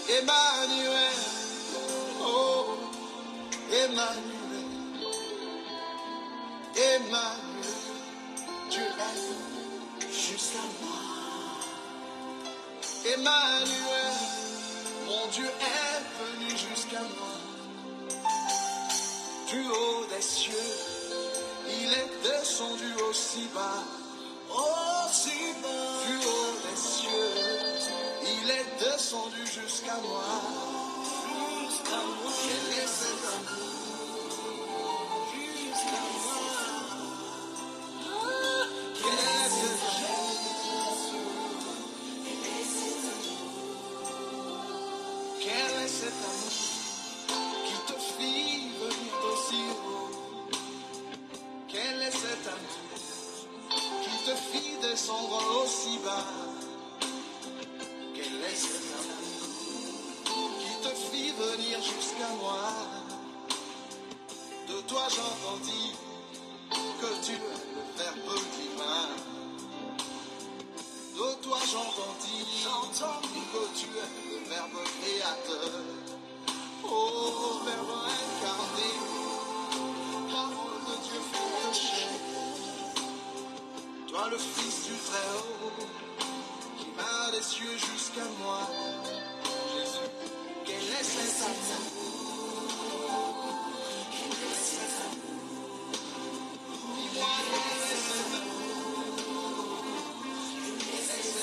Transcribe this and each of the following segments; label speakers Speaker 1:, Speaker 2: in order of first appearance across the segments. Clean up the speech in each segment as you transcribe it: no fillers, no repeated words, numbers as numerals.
Speaker 1: Emmanuel, oh, Emmanuel, Emmanuel, Dieu est venu jusqu'à moi. Emmanuel, mon Dieu est venu jusqu'à moi. Du haut des cieux, il est descendu aussi bas. Aussi bas. Du haut des cieux, il est descendu jusqu'à moi. Jusqu'à moi. Quel est cet amour? Jusqu'à moi. Quel est cet amour? Quel est cet amour qui te fit venir aussi haut? Quel est cet amour qui te fit descendre aussi bas? Quel est cet amour qui te fit venir jusqu'à moi? De toi j'entendis que tu es le Verbe divin. De toi j'entendis que tu es le Verbe créateur. Oh, Verbe incarné, parole de Dieu fait de chair. Toi le Fils du Très-Haut, qui va des cieux jusqu'à moi. Jésus, quel est cet amour? Quel est cet amour? Dis-moi, quel est cet amour? Quel est cet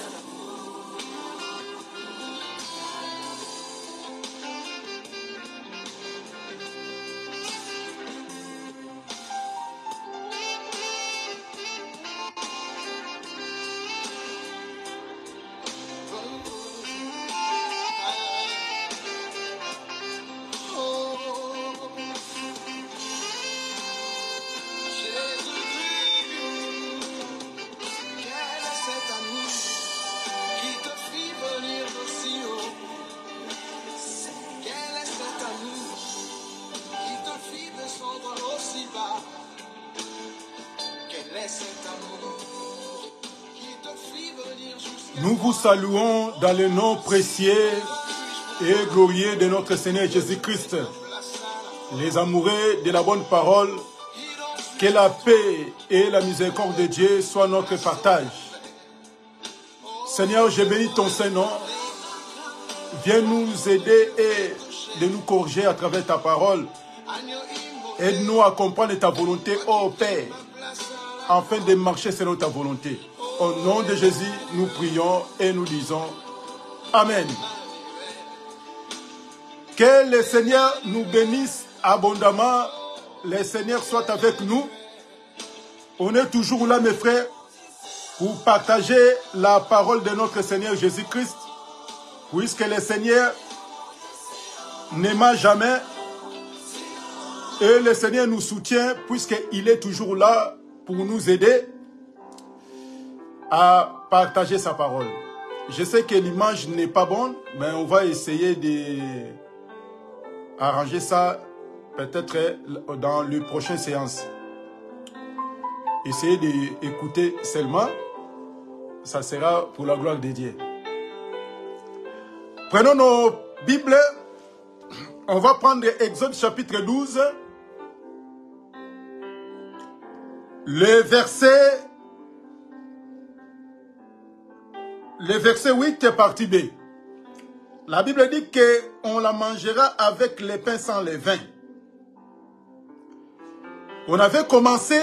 Speaker 2: Nous vous saluons dans le nom précieux et glorieux de notre Seigneur Jésus-Christ. Les amoureux de la bonne parole, que la paix et la miséricorde de Dieu soient notre partage. Seigneur, je bénis ton Saint-Nom. Viens nous aider et de nous corriger à travers ta parole. Aide-nous à comprendre ta volonté, ô Père, afin de marcher selon ta volonté. Au nom de Jésus, nous prions et nous disons Amen. Que le Seigneur nous bénisse abondamment. Le Seigneur soit avec nous. On est toujours là, mes frères, pour partager la parole de notre Seigneur Jésus-Christ, puisque le Seigneur n'aima jamais et le Seigneur nous soutient puisqu'il est toujours là pour nous aider à partager sa parole. Je sais que l'image n'est pas bonne, mais on va essayer d'arranger ça peut-être dans les prochaines séances. Essayez d'écouter seulement, ça sera pour la gloire de Dieu. Prenons nos Bibles, on va prendre Exode chapitre 12, le verset 8, partie B. La Bible dit qu'on la mangera avec les pains sans levain. On avait commencé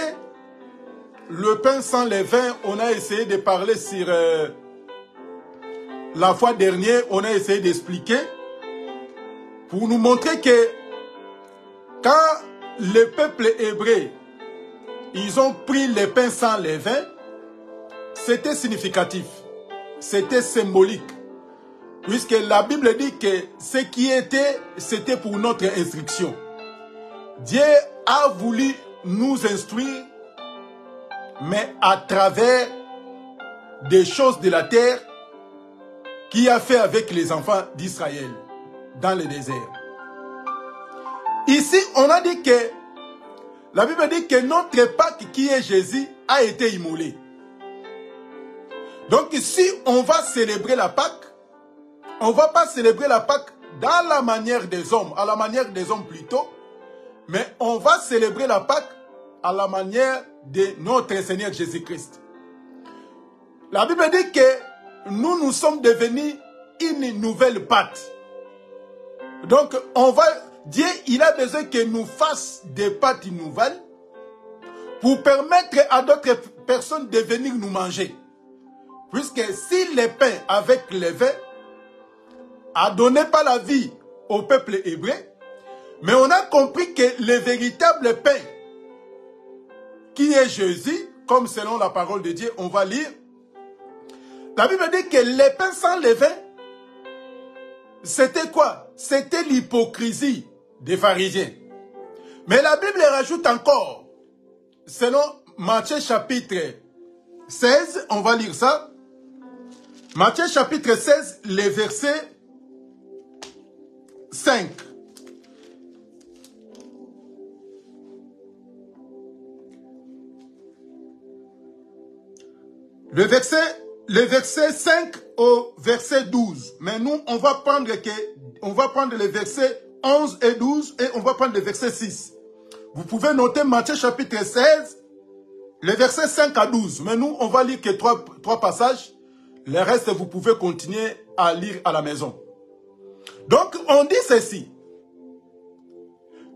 Speaker 2: le pain sans levain, on a essayé de parler sur... la fois dernière, on a essayé d'expliquer pour nous montrer que quand le peuple hébreu, ils ont pris les pains sans levain, c'était significatif. C'était symbolique. Puisque la Bible dit que ce qui était, c'était pour notre instruction. Dieu a voulu nous instruire, mais à travers des choses de la terre qu'il a fait avec les enfants d'Israël dans le désert. Ici, on a dit que, la Bible dit que notre Pâque qui est Jésus a été immolé. Donc si on va célébrer la Pâque, on ne va pas célébrer la Pâque dans la manière des hommes, à la manière des hommes plutôt, mais on va célébrer la Pâque à la manière de notre Seigneur Jésus-Christ. La Bible dit que nous sommes devenus une nouvelle pâte. Donc, Dieu, il a besoin que nous fassions des pâtes nouvelles pour permettre à d'autres personnes de venir nous manger. Puisque si le pain avec le vin a donné pas la vie au peuple hébreu, mais on a compris que le véritable pain, qui est Jésus, comme selon la parole de Dieu, on va lire, la Bible dit que le pain sans levain, c'était quoi? C'était l'hypocrisie des pharisiens. Mais la Bible rajoute encore, selon Matthieu chapitre 16, on va lire ça. Matthieu chapitre 16, le verset 5. Le verset 5 au verset 12. Mais nous, on va prendre les versets 11 et 12 et on va prendre le verset 6. Vous pouvez noter Matthieu chapitre 16, les versets 5 à 12. Mais nous, on va lire que trois passages. Le reste, vous pouvez continuer à lire à la maison. Donc, on dit ceci.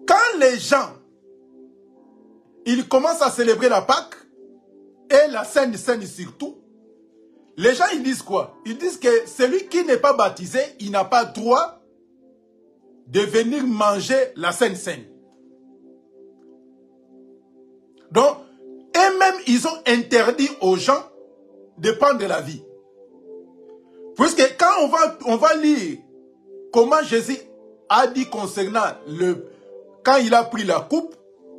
Speaker 2: Quand les gens, ils commencent à célébrer la Pâque, et la Sainte Seine surtout, les gens, ils disent quoi? Ils disent que celui qui n'est pas baptisé, il n'a pas droit de venir manger la Sainte Seine. Donc, eux-mêmes, ils ont interdit aux gens de prendre la vie. Puisque quand on va lire comment Jésus a dit concernant quand il a pris la coupe,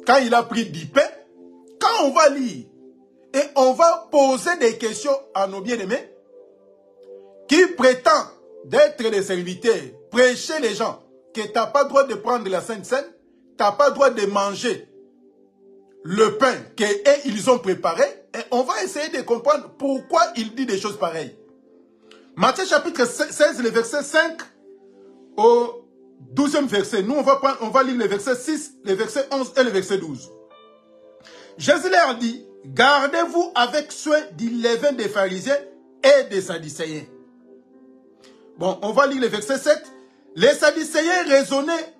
Speaker 2: quand il a pris du pain, quand on va lire, et on va poser des questions à nos bien-aimés qui prétendent d'être des serviteurs, prêcher les gens que tu n'as pas le droit de prendre la Sainte Seine, tu n'as pas le droit de manger le pain qu'ils ont préparé, et on va essayer de comprendre pourquoi il dit des choses pareilles. Matthieu chapitre 16, le verset 5 au 12e verset. Nous, on va lire le verset 6, le verset 11 et le verset 12. Jésus leur dit, gardez-vous avec soin du levain des pharisiens et des sadducéens. Bon, on va lire le verset 7. Les sadducéens raisonnaient,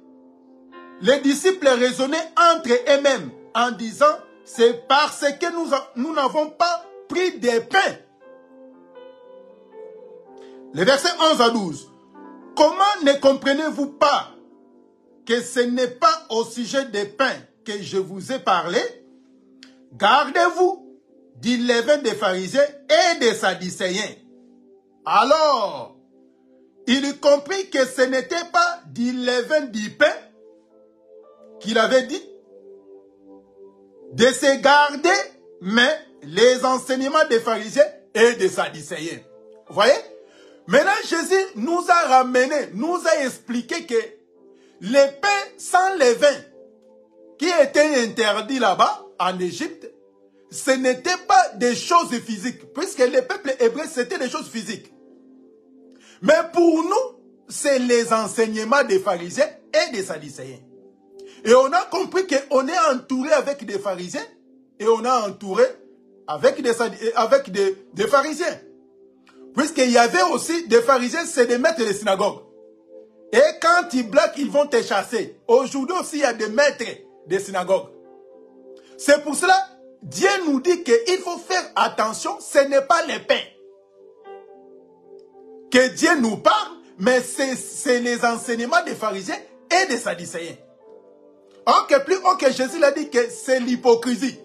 Speaker 2: les disciples raisonnaient entre eux-mêmes en disant, c'est parce que nous n'avons pas pris des pains. Les versets 11 à 12. Comment ne comprenez-vous pas que ce n'est pas au sujet des pains que je vous ai parlé? Gardez-vous du levain des pharisiens et des sadducéens. Alors, il comprit que ce n'était pas du levain du pain qu'il avait dit de se garder, mais les enseignements des pharisiens et des sadducéens. Vous voyez? Maintenant, Jésus nous a ramené, nous a expliqué que les pains sans levain qui étaient interdits là-bas, en Égypte, ce n'était pas des choses physiques, puisque les peuples hébreux, c'était des choses physiques. Mais pour nous, c'est les enseignements des pharisiens et des sadducéens. Et on a compris qu'on est entouré avec des pharisiens et on a entouré avec des pharisiens. Puisqu'il y avait aussi des pharisiens, c'est des maîtres des synagogues. Et quand ils blaguent, ils vont te chasser. Aujourd'hui aussi, il y a des maîtres des synagogues. C'est pour cela, Dieu nous dit qu'il faut faire attention, ce n'est pas les pains que Dieu nous parle, mais c'est les enseignements des pharisiens et des sadducéens. Jésus l'a dit que c'est l'hypocrisie.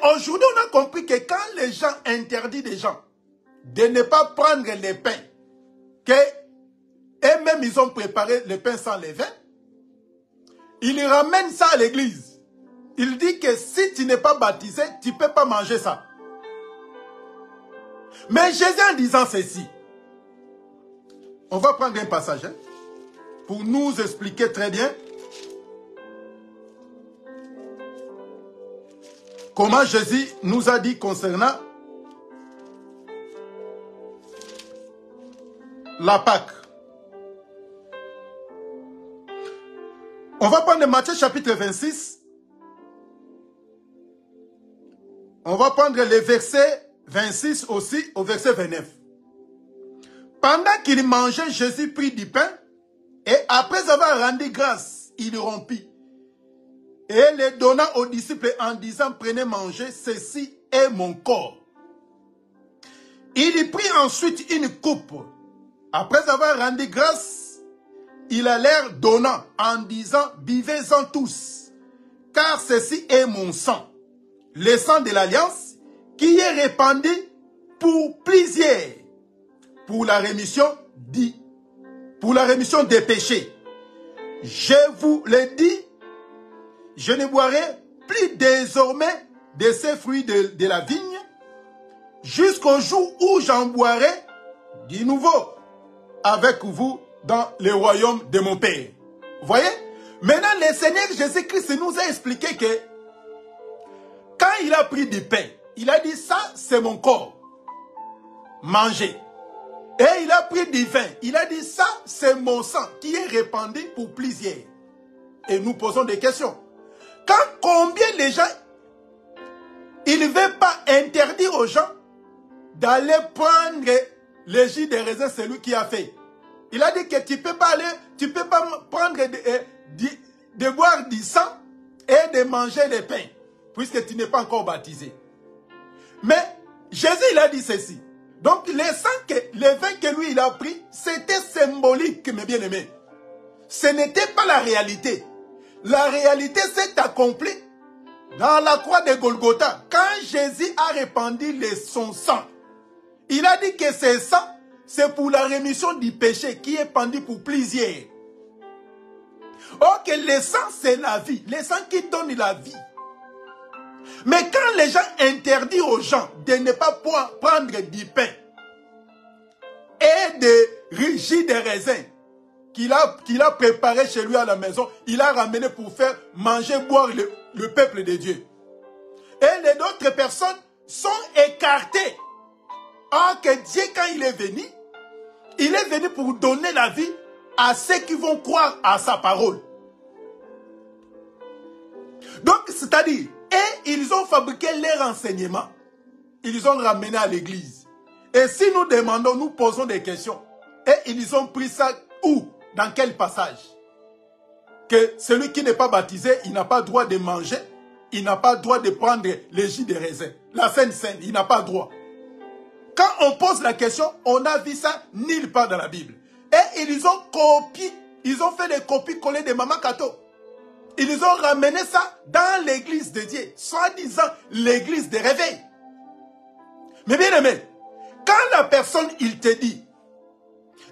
Speaker 2: Aujourd'hui, on a compris que quand les gens interdisent des gens de ne pas prendre les pains, qu'eux-mêmes ils ont préparé le pain sans levain, ils ramènent ça à l'église. Il dit que si tu n'es pas baptisé, tu ne peux pas manger ça. Mais Jésus en disant ceci, on va prendre un passage pour nous expliquer très bien comment Jésus nous a dit concernant la Pâque. On va prendre Matthieu chapitre 26. On va prendre les versets 26 aussi au verset 29. Pendant qu'il mangeait, Jésus prit du pain et après avoir rendu grâce, il rompit et le donna aux disciples en disant, prenez, mangez, ceci est mon corps. Il y prit ensuite une coupe. Après avoir rendu grâce, il a l'air donnant en disant, buvez-en tous, car ceci est mon sang, le sang de l'alliance, qui est répandu pour plusieurs, pour la rémission des péchés. Je vous le dis, je ne boirai plus désormais de ces fruits de la vigne, jusqu'au jour où j'en boirai de nouveau avec vous dans le royaume de mon Père. Vous voyez? Maintenant, le Seigneur Jésus-Christ nous a expliqué que quand il a pris du pain, il a dit, ça c'est mon corps, mangez. Et il a pris du vin, il a dit, ça c'est mon sang qui est répandu pour plusieurs. Et nous posons des questions. Combien les gens, il ne veut pas interdire aux gens d'aller prendre le jus de raisin, c'est lui qui a fait. Il a dit que tu ne peux pas aller, tu peux pas prendre de boire du sang et de manger des pains, puisque tu n'es pas encore baptisé. Mais Jésus, il a dit ceci. Donc le vin que lui, il a pris, c'était symbolique, mes bien-aimés. Ce n'était pas la réalité. La réalité s'est accomplie dans la croix de Golgotha. Quand Jésus a répandu son sang, il a dit que ce sang, c'est pour la rémission du péché qui est pendu pour plusieurs. Or que le sang, c'est la vie. Le sang qui donne la vie. Mais quand les gens interdisent aux gens de ne pas prendre du pain et des jus de raisin qu'il a préparé chez lui à la maison, il a ramené pour faire manger, boire le peuple de Dieu. Et les autres personnes sont écartées. Or que Dieu, quand il est venu pour donner la vie à ceux qui vont croire à sa parole. Donc, c'est-à-dire, et ils ont fabriqué leurs renseignements. Ils ont ramené à l'église. Et si nous demandons, nous posons des questions. Et ils ont pris ça où? Dans quel passage? Que celui qui n'est pas baptisé, il n'a pas droit de manger. Il n'a pas droit de prendre les jus de raisin. La Sainte Seine, il n'a pas droit. Quand on pose la question, on a vu ça nulle part dans la Bible. Et ils ont copié, ils ont fait des copies-collées de Mama Kato. Ils ont ramené ça dans l'église de Dieu, soi-disant l'église de réveil. Mais bien aimé, quand la personne, il te dit,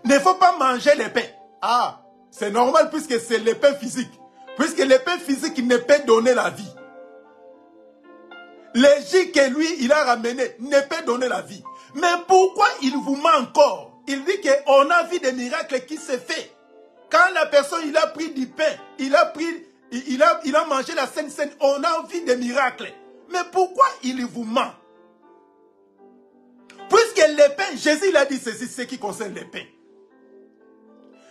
Speaker 2: ne faut pas manger les pains. Ah, c'est normal puisque c'est le pain physique. Puisque le pain physique ne peut donner la vie. Le jus que lui, il a ramené ne peut donner la vie. Mais pourquoi il vous ment encore? Il dit qu'on a vu des miracles qui se font. Quand la personne, il a pris du pain, il a mangé la Sainte Seine, on a vu des miracles. Mais pourquoi il vous ment? Puisque le pain, Jésus il a dit ceci, ce qui concerne le pain.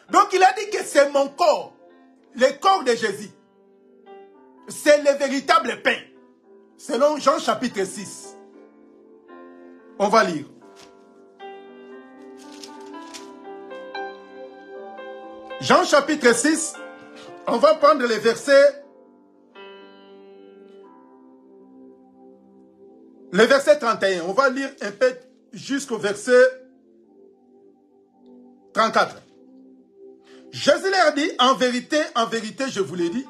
Speaker 2: Donc il a dit que c'est mon corps, le corps de Jésus. C'est le véritable pain. Selon Jean chapitre 6. On va lire. Jean chapitre 6, on va prendre les versets. Le verset 31, on va lire un peu jusqu'au verset 34. Jésus leur dit, en vérité, je vous l'ai dit,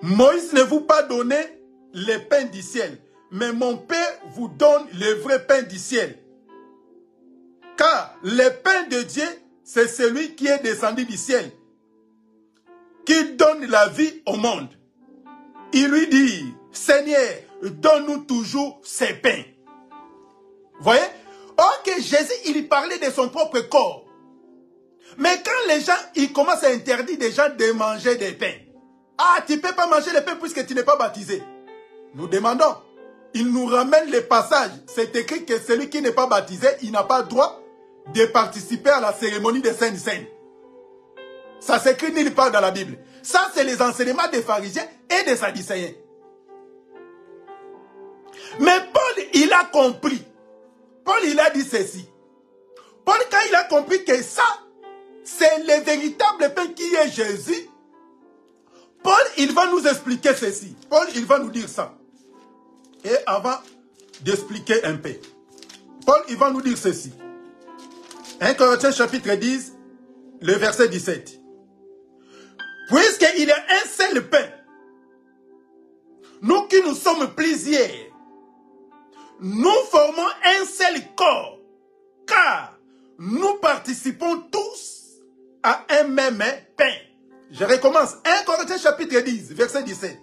Speaker 2: Moïse ne vous pas donné le pain du ciel, mais mon Père vous donne le vrai pain du ciel. Car le pain de Dieu, c'est celui qui est descendu du ciel, qui donne la vie au monde. Il lui dit, Seigneur, donne-nous toujours ces pains. Vous voyez? Or que Jésus, il parlait de son propre corps. Mais quand les gens, ils commencent à interdire des gens de manger des pains. Ah, tu ne peux pas manger les pains puisque tu n'es pas baptisé. Nous demandons. Il nous ramène les passages. C'est écrit que celui qui n'est pas baptisé, il n'a pas le droit de participer à la cérémonie des Saintes Seines. Ça s'écrit nulle part dans la Bible. Ça, c'est les enseignements des pharisiens et des sadducéens. Mais Paul, il a compris. Paul, il a dit ceci. Paul, quand il a compris que ça, c'est le véritable pain qui est Jésus, Paul, il va nous expliquer ceci. Paul, il va nous dire ça. Et avant d'expliquer un peu, Paul, il va nous dire ceci. 1 Corinthiens chapitre 10, le verset 17. Puisqu'il y a un seul pain, nous qui nous sommes plusieurs, nous formons un seul corps, car nous participons tous à un même pain. Je recommence. 1 Corinthiens chapitre 10, verset 17.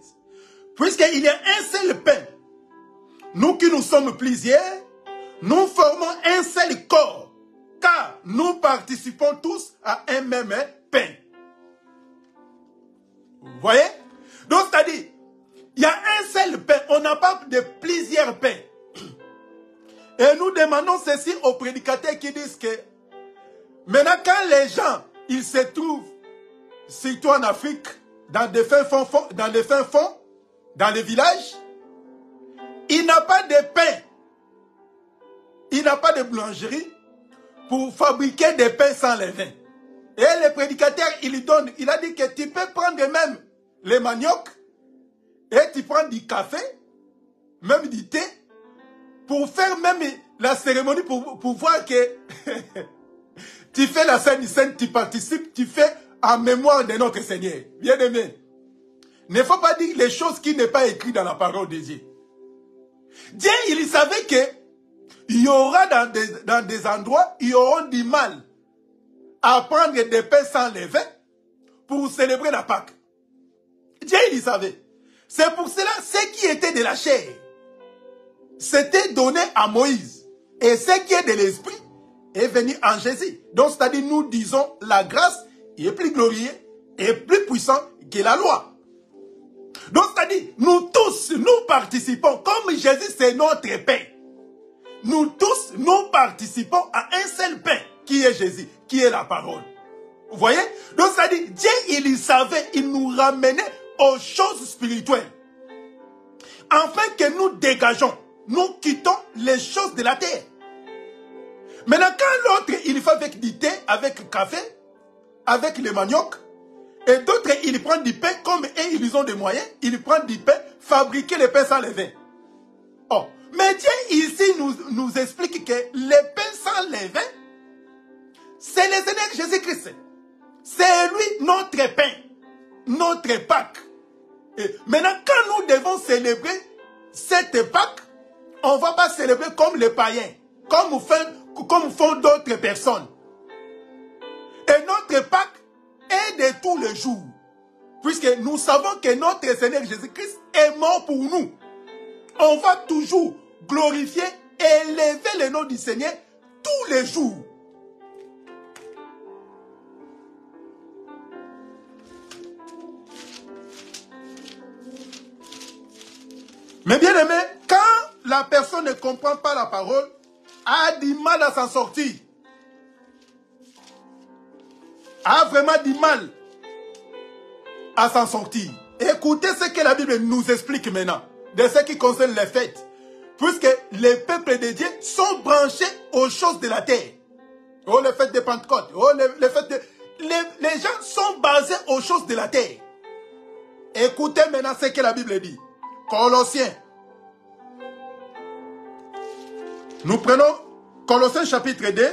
Speaker 2: Puisqu'il y a un seul pain, nous qui nous sommes plusieurs, nous formons un seul corps, car nous participons tous à un même pain. Vous voyez? Donc, c'est-à-dire, il y a un seul pain, on n'a pas de plusieurs pains. Et nous demandons ceci aux prédicateurs qui disent que maintenant, quand les gens, ils se trouvent, surtout en Afrique, dans les fins fonds, dans les villages, il n'a pas de pain, il n'a pas de boulangerie pour fabriquer des pains sans levain. Et le prédicateur, il a dit que tu peux prendre même les maniocs et tu prends du café, même du thé, pour faire même la cérémonie, pour voir que tu fais la Sainte Seine, tu participes, tu fais en mémoire de notre Seigneur. Bien aimé, ne faut pas dire les choses qui n'est pas écrites dans la parole de Dieu. Dieu, il savait que il y aura dans des endroits, il y aura du mal à prendre des pains sans levain pour célébrer la Pâque. Dieu, il savait. C'est pour cela, ce qui était de la chair, c'était donné à Moïse. Et ce qui est de l'esprit est venu en Jésus. Donc, c'est-à-dire, nous disons, la grâce est plus glorieuse et plus puissante que la loi. Donc, c'est-à-dire, nous tous, nous participons, comme Jésus, c'est notre pain. Nous tous, nous participons à un seul pain, qui est Jésus, qui est la parole. Vous voyez? Donc, c'est-à-dire, Dieu, il savait, il nous ramenait aux choses spirituelles. Afin que nous dégageons, nous quittons les choses de la terre. Maintenant, quand l'autre, il fait avec du thé, avec le café, avec le manioc, et d'autres, ils prennent du pain, comme eux, ils ont des moyens, ils prennent du pain, fabriquer le pain sans levain. Oh, mais Dieu, ici, nous explique que le pain sans levain, c'est le Seigneur Jésus-Christ. C'est lui notre pain, notre Pâque. Et maintenant, quand nous devons célébrer cette Pâque, on ne va pas célébrer comme les païens, comme font d'autres personnes. Et notre Pâque est de tous les jours. Puisque nous savons que notre Seigneur Jésus-Christ est mort pour nous. On va toujours glorifier et élever le nom du Seigneur tous les jours. Mais bien aimé, quand la personne ne comprend pas la parole, a du mal à s'en sortir. A vraiment du mal à s'en sortir. Écoutez ce que la Bible nous explique maintenant, de ce qui concerne les fêtes. Puisque les peuples de Dieu sont branchés aux choses de la terre. Oh, les fêtes de Pentecôte. Oh, les fêtes de... Les gens sont basés aux choses de la terre. Écoutez maintenant ce que la Bible dit. Colossiens. Nous prenons Colossiens chapitre 2.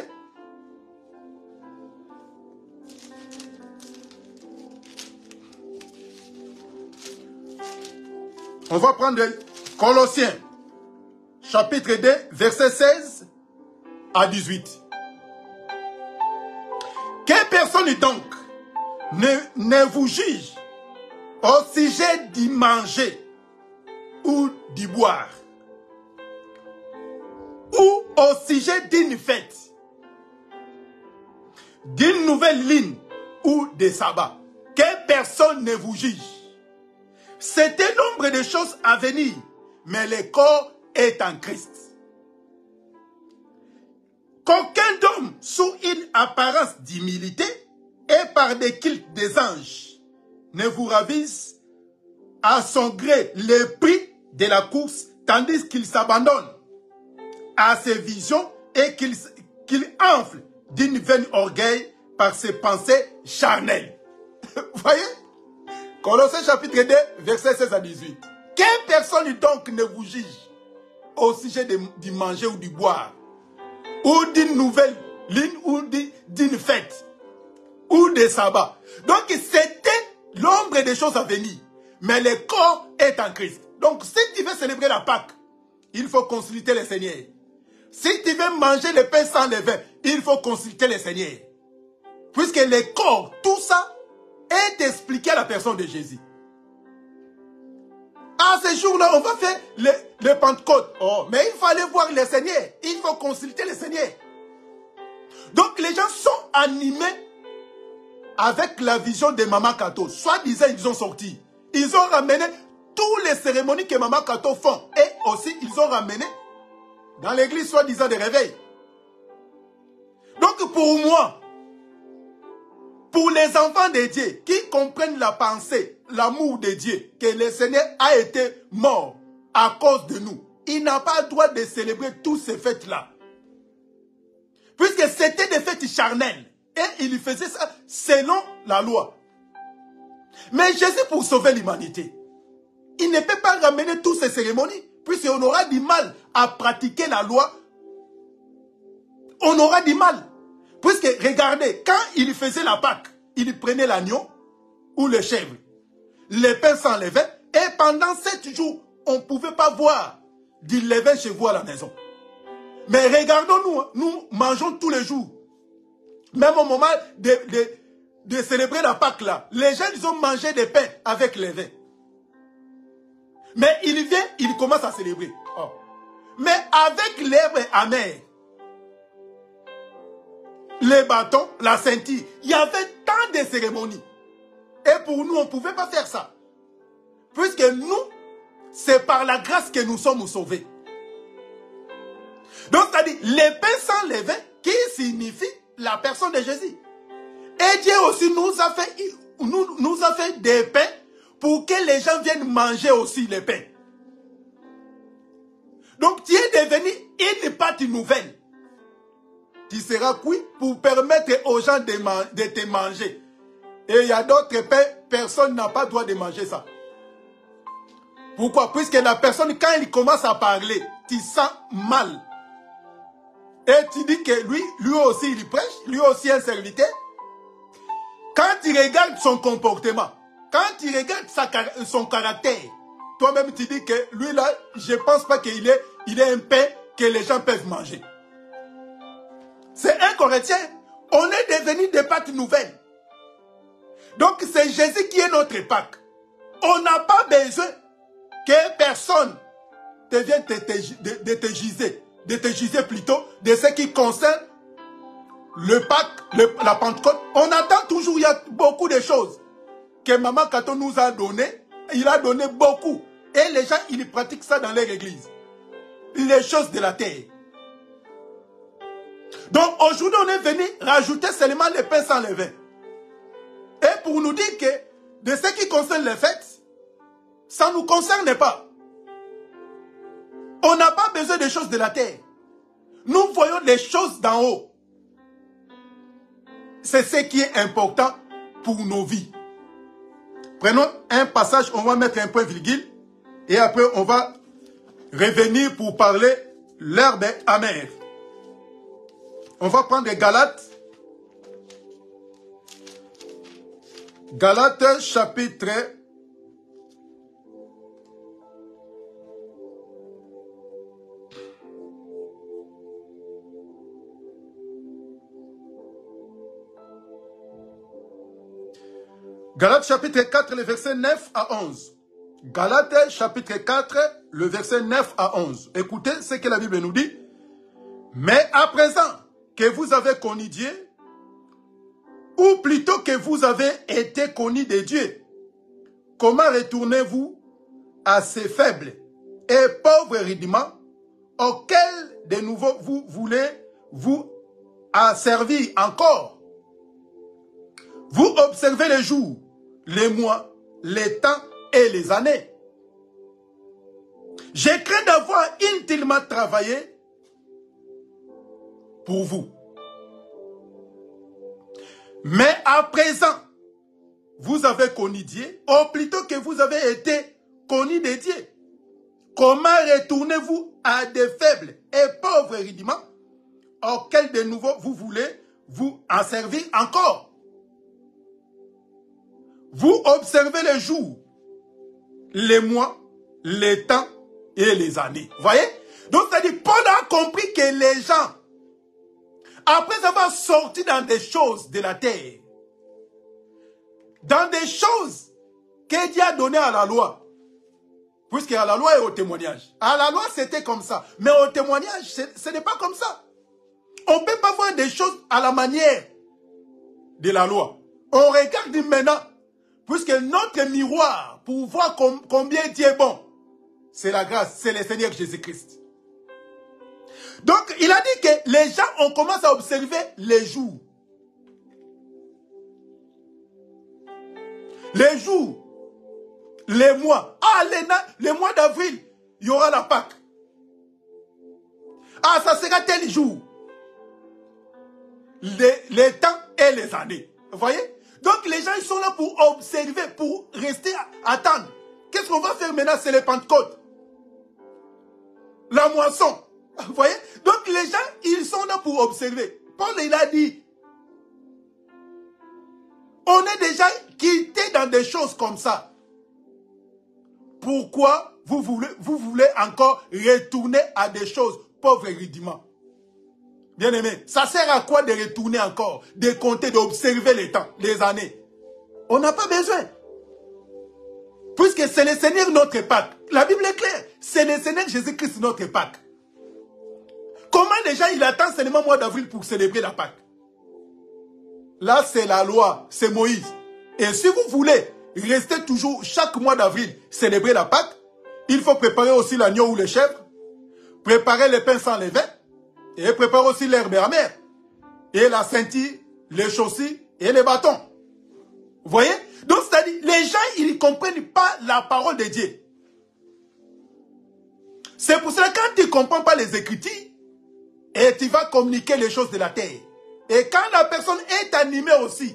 Speaker 2: On va prendre Colossiens chapitre 2, verset 16 à 18. Que personne donc ne vous juge au sujet d'y manger ou d'y boire, ou au sujet d'une fête, d'une nouvelle ligne ou des sabbats. Que personne ne vous juge. C'est un nombre de choses à venir, mais le corps est en Christ. qu'aucun homme sous une apparence d'humilité et par des cultes des anges ne vous ravise à son gré le prix de la course, tandis qu'il s'abandonne à ses visions et qu'il enfle d'une vaine orgueil par ses pensées charnelles. Vous voyez? Colossiens chapitre 2, versets 16 à 18. Quelle personne donc ne vous juge au sujet du manger ou du boire, ou d'une nouvelle ligne, ou d'une fête, ou des sabbats? Donc c'était l'ombre des choses à venir. Mais le corps est en Christ. Donc si tu veux célébrer la Pâque, il faut consulter le Seigneur. Si tu veux manger le pain sans levain, il faut consulter le Seigneur. Puisque le corps, tout ça, est expliqué à la personne de Jésus. À ce jour-là, on va faire le Pentecôte. Oh, mais il faut aller voir le Seigneur. Il faut consulter le Seigneur. Donc les gens sont animés avec la vision de Maman Kato. Soit-disant, ils ont sorti. Ils ont ramené toutes les cérémonies que Maman Kato font. Et aussi, ils ont ramené dans l'église soi-disant de réveil. Donc pour moi, pour les enfants de Dieu qui comprennent la pensée, l'amour de Dieu, que le Seigneur a été mort à cause de nous, il n'a pas le droit de célébrer tous ces fêtes-là. Puisque c'était des fêtes charnelles. Et il faisait ça selon la loi. Mais Jésus, pour sauver l'humanité, il ne peut pas ramener toutes ces cérémonies, puisqu'on aura du mal à pratiquer la loi. On aura du mal. Puisque, regardez, quand il faisait la Pâque, il prenait l'agneau ou le chèvre, le pain sans levain, et pendant 7 jours, on ne pouvait pas voir du levain chez vous à la maison. Mais regardons-nous, nous mangeons tous les jours. Même au moment de célébrer la Pâque là, les gens ils ont mangé des pains avec levain. Mais il vient, il commence à célébrer. Oh. Mais avec l'herbe amère, les bâtons, la ceinture, il y avait tant de cérémonies. Et pour nous, on ne pouvait pas faire ça. Puisque nous, c'est par la grâce que nous sommes sauvés. Donc, c'est-à-dire, les pains sans levain, qui signifie la personne de Jésus. Et Dieu aussi nous a fait des pains pour que les gens viennent manger aussi les pains. Donc, tu es devenu une pâte nouvelle. Tu seras cuit pour permettre aux gens de te manger. Et il y a d'autres pains, personne n'a pas le droit de manger ça. Pourquoi? Puisque la personne, quand il commence à parler, tu sens mal. Et tu dis que lui aussi il prêche, lui aussi un serviteur. Quand tu regardes son comportement, quand tu regardes son caractère, toi-même tu dis que lui là, je ne pense pas qu'il est un pain que les gens peuvent manger. C'est un Corinthien. On est devenu des pâtes nouvelles. Donc c'est Jésus qui est notre Pâque. On n'a pas besoin que personne te vienne de te juger plutôt de ce qui concerne le Pâques, la Pentecôte. On attend toujours, il y a beaucoup de choses que Maman Kato nous a donné. Il a donné beaucoup. Et les gens, ils pratiquent ça dans leur église. Les choses de la terre. Donc aujourd'hui, on est venu rajouter seulement les pains sans levain. Et pour nous dire que de ce qui concerne les fêtes, ça ne nous concerne pas. On n'a pas besoin des choses de la terre. Nous voyons les choses d'en haut. C'est ce qui est important pour nos vies. Prenons un passage, on va mettre un point virgule. Et après, on va revenir pour parler l'herbe amère. On va prendre Galates. Galates chapitre 4, le verset 9 à 11. Galates chapitre 4, le verset 9 à 11. Écoutez ce que la Bible nous dit. Mais à présent que vous avez connu Dieu, ou plutôt que vous avez été connu de Dieu, comment retournez-vous à ces faibles et pauvres rudiments auxquels de nouveau vous voulez vous à servir encore. Vous observez les jours, les mois, les temps et les années. J'ai craint d'avoir inutilement travaillé pour vous. Mais à présent, vous avez connu Dieu, ou plutôt que vous avez été connu de Dieu. Comment retournez-vous à des faibles et pauvres rudiments auxquels de nouveau vous voulez vous en servir encore? Vous observez les jours, les mois, les temps et les années. Vous voyez? Donc, c'est-à-dire, Paul a compris que les gens, après avoir sorti dans des choses de la terre, dans des choses que Dieu a données à la loi, puisque à la loi et au témoignage. À la loi, c'était comme ça. Mais au témoignage, ce n'est pas comme ça. On ne peut pas voir des choses à la manière de la loi. On regarde maintenant, puisque notre miroir, pour voir combien Dieu est bon, c'est la grâce, c'est le Seigneur Jésus-Christ. Donc, il a dit que les gens, on commence à observer les jours. Les jours, les mois. Ah, les mois d'avril, il y aura la Pâque. Ah, ça sera tel jour. Les temps et les années. Vous voyez? Donc, les gens, ils sont là pour observer, pour rester, attendre. Qu'est-ce qu'on va faire maintenant? C'est les Pentecôtes. La moisson. Vous voyez? Donc, les gens, ils sont là pour observer. Paul, il a dit, on est déjà quitté dans des choses comme ça. Pourquoi vous voulez encore retourner à des choses pauvres et rudiments? Bien aimé, ça sert à quoi de retourner encore, de compter, d'observer les temps, les années? On n'a pas besoin. Puisque c'est le Seigneur notre Pâque. La Bible est claire. C'est le Seigneur Jésus-Christ notre Pâque. Comment déjà il attend seulement le mois d'avril pour célébrer la Pâque? Là, c'est la loi, c'est Moïse. Et si vous voulez rester toujours chaque mois d'avril célébrer la Pâque, il faut préparer aussi l'agneau ou les chèvres, préparer les pains sans levain, et préparer aussi l'herbe amère, et la ceinture, les chaussures et les bâtons. Vous voyez? Donc, c'est-à-dire, les gens, ils ne comprennent pas la parole de Dieu. C'est pour cela que quand tu ne comprends pas les Écritures, et tu vas communiquer les choses de la terre. Et quand la personne est animée aussi,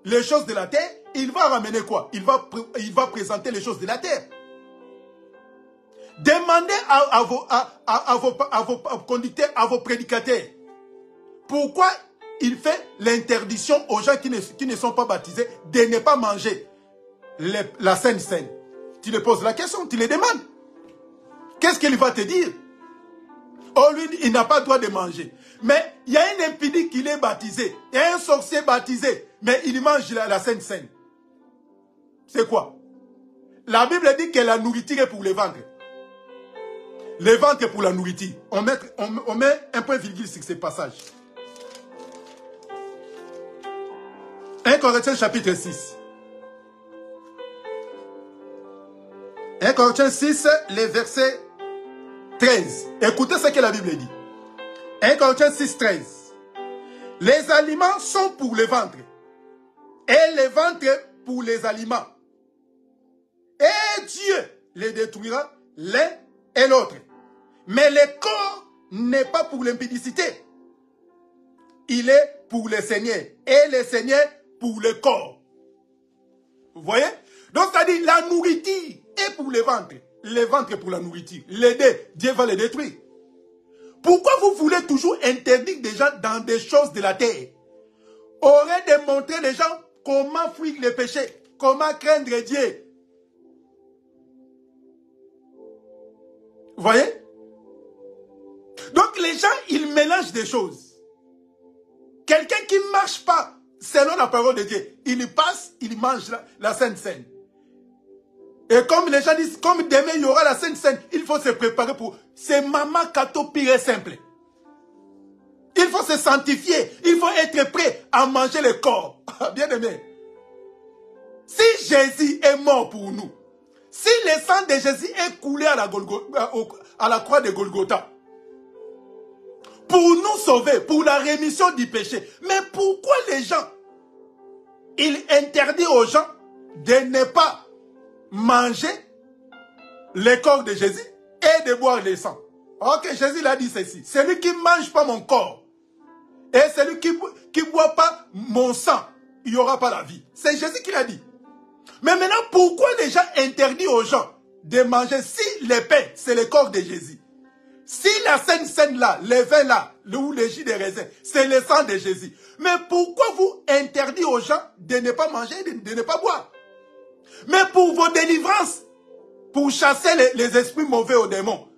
Speaker 2: les choses de la terre, il va ramener quoi? Il va présenter les choses de la terre. Demandez à vos conducteurs, à vos prédicateurs, pourquoi il fait l'interdiction aux gens qui ne sont pas baptisés de ne pas manger la Sainte Seine. Tu lui poses la question, tu le demandes. Qu'est-ce qu'il va te dire? Oh, lui, il n'a pas le droit de manger. Mais il y a un impudent qui est baptisé. Il y a un sorcier baptisé. Mais il mange la Sainte Seine. C'est quoi? La Bible dit que la nourriture est pour le ventre. Le ventre est pour la nourriture. On met un point virgule sur ce passage. 1 Corinthiens chapitre 6. 1 Corinthiens 6, les versets 13. Écoutez ce que la Bible dit. 1 Corinthiens 6, 13. Les aliments sont pour le ventre. Et le ventre pour les aliments. Et Dieu les détruira l'un et l'autre. Mais le corps n'est pas pour l'impudicité. Il est pour le Seigneur. Et le Seigneur pour le corps. Vous voyez? Donc, c'est-à-dire, la nourriture est pour le ventre pour la nourriture. Les deux, Dieu va les détruire. Pourquoi vous voulez toujours interdire des gens dans des choses de la terre? Aurait de montrer les gens comment fuir les péchés, comment craindre Dieu. Vous voyez? Donc, les gens, ils mélangent des choses. Quelqu'un qui ne marche pas selon la parole de Dieu, il passe, il mange la Sainte Seine. Et comme les gens disent, comme demain il y aura la Sainte Seine, il faut se préparer pour... C'est maman kato pire et simple. Il faut se sanctifier, il faut être prêt à manger le corps. Bien aimé. Si Jésus est mort pour nous, si le sang de Jésus est coulé à la croix de Golgotha, pour nous sauver, pour la rémission du péché. Mais pourquoi les gens, ils interdisent aux gens de ne pas manger le corps de Jésus et de boire le sang? Ok, Jésus l'a dit ceci. Celui qui ne mange pas mon corps et celui qui ne boit pas mon sang, il n'y aura pas la vie. C'est Jésus qui l'a dit. Mais maintenant, pourquoi les gens interdisent aux gens de manger si le pain, c'est le corps de Jésus? Si la scène là, le vin là, ou le jus de raisin, c'est le sang de Jésus. Mais pourquoi vous interdisez aux gens de ne pas manger, de ne pas boire? Mais pour vos délivrances, pour chasser les esprits mauvais aux démons,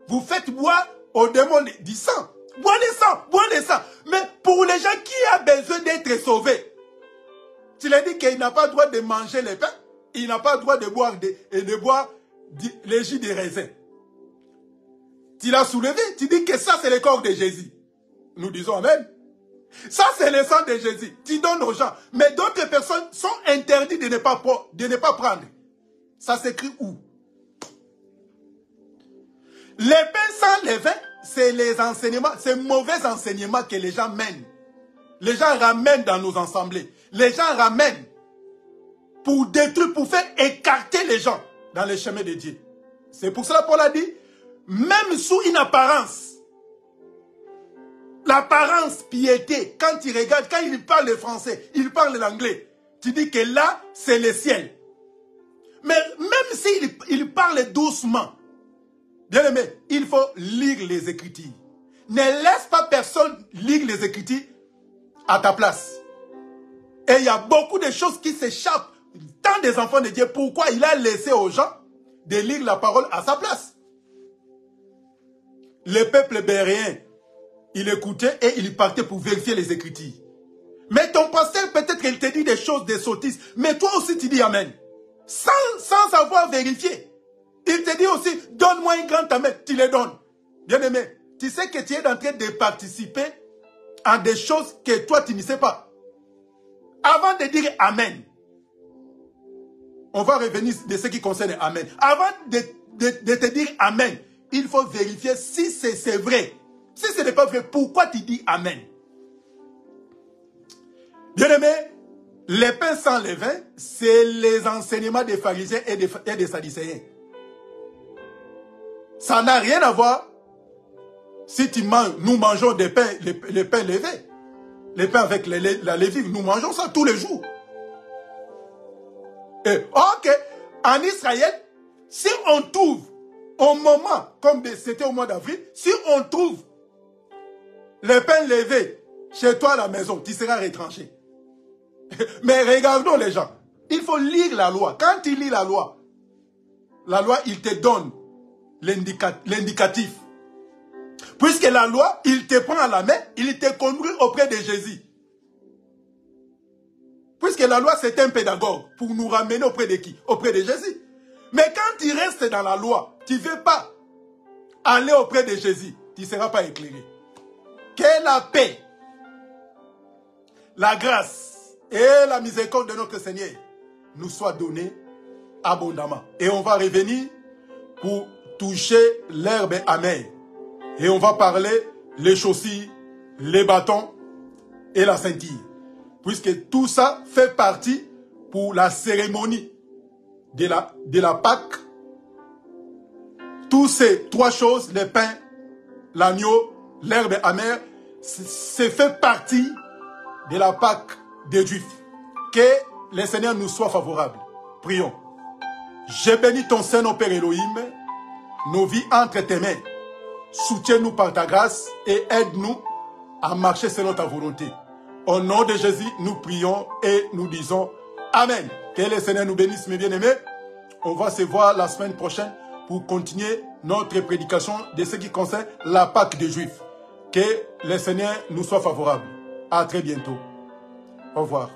Speaker 2: vous faites boire aux démons du sang. Boire le sang, boire le sang. Mais pour les gens qui ont besoin d'être sauvés, tu leur dis qu'il n'a pas le droit de manger les pains, il n'a pas le droit de boire les jus de raisin. Tu l'as soulevé, tu dis que ça c'est le corps de Jésus. Nous disons amen. Ça c'est le sang de Jésus. Tu donnes aux gens. Mais d'autres personnes sont interdites de ne pas prendre. Ça s'écrit où? Les pains sans levain, c'est les enseignements, c'est mauvais enseignements que les gens mènent. Les gens ramènent dans nos assemblées. Les gens ramènent pour détruire, pour faire écarter les gens dans les chemins de Dieu. C'est pour cela que Paul a dit, même sous une apparence, l'apparence piété, quand tu regardes, quand il parle le français, il parle l'anglais, tu dis que là, c'est le ciel. Mais même s'il parle doucement, bien aimé, il faut lire les Écritures. Ne laisse pas personne lire les Écritures à ta place. Et il y a beaucoup de choses qui s'échappent. Tant des enfants de Dieu, pourquoi il a laissé aux gens de lire la parole à sa place? Le peuple béréen, il écoutait et il partait pour vérifier les Écritures. Mais ton pasteur, peut-être qu'il te dit des choses, des sottises, mais toi aussi tu dis amen. Sans avoir vérifié. Il te dit aussi, donne-moi une grande amen, tu les donnes. Bien aimé, tu sais que tu es en train de participer à des choses que toi tu ne sais pas. Avant de dire amen, on va revenir de ce qui concerne amen. Avant de te dire amen, il faut vérifier si c'est vrai. Si ce n'est pas vrai, pourquoi tu dis amen? Bien aimé, les pains sans levain, c'est les enseignements des pharisiens et des sadducéens. Ça n'a rien à voir si nous mangeons des pains, les pains levés. Les pains avec la levure, nous mangeons ça tous les jours. Et, ok, en Israël, si on trouve au moment, comme c'était au mois d'avril, si on trouve les pains levés chez toi à la maison, tu seras retranché. Mais regardons les gens. Il faut lire la loi. Quand tu lis la loi, il te donne l'indicatif. Puisque la loi, il te prend à la main, il te conduit auprès de Jésus. Puisque la loi, c'est un pédagogue pour nous ramener auprès de qui? Auprès de Jésus. Mais quand tu restes dans la loi, tu ne veux pas aller auprès de Jésus, tu ne seras pas éclairé. Que la paix, la grâce et la miséricorde de notre Seigneur nous soient données abondamment. Et on va revenir pour toucher l'herbe amère. Et on va parler les chaussures, les bâtons et la ceinture. Puisque tout ça fait partie pour la cérémonie de la Pâque. Tous ces trois choses, le pain, l'agneau, l'herbe amère, c'est fait partie de la Pâque des Juifs. Que le Seigneur nous soit favorable. Prions. Je bénis ton Saint-Nom, Père Elohim, nos vies entre tes mains. Soutiens-nous par ta grâce et aide-nous à marcher selon ta volonté. Au nom de Jésus, nous prions et nous disons Amen. Que le Seigneur nous bénisse, mes bien-aimés. On va se voir la semaine prochaine pour continuer notre prédication de ce qui concerne la Pâque des Juifs. Que le Seigneur nous soit favorable. À très bientôt. Au revoir.